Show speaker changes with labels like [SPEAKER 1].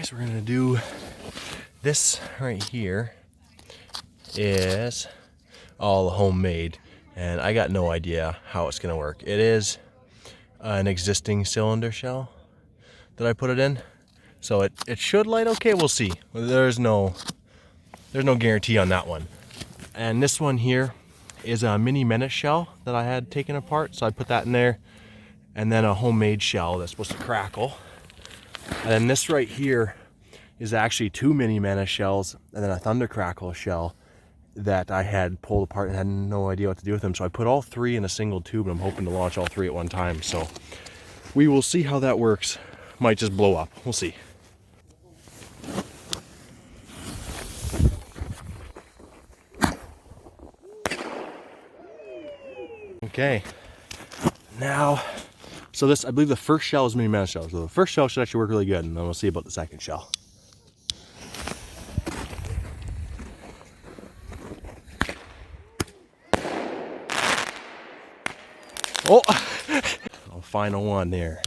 [SPEAKER 1] guys, we're gonna do this right here is all homemade, and I got no idea how it's gonna work. It is an existing cylinder shell that I put it in, so it should light okay. We'll see. There's no guarantee on that one. And this one here is a mini menace shell that I had taken apart, so I put that in there, and then a homemade shell that's supposed to crackle. And then this right here is actually two mini menace shells and then a thunder crackle shell that I had pulled apart and had no idea what to do with them. So I put all three in a single tube, and I'm hoping to launch all three at one time. So we will see how that works. Might just blow up. We'll see. Okay. Now, so this, I believe the first shell is mini menace shell. So the first shell should actually work really good, and then we'll see about the second shell. Oh, final one there.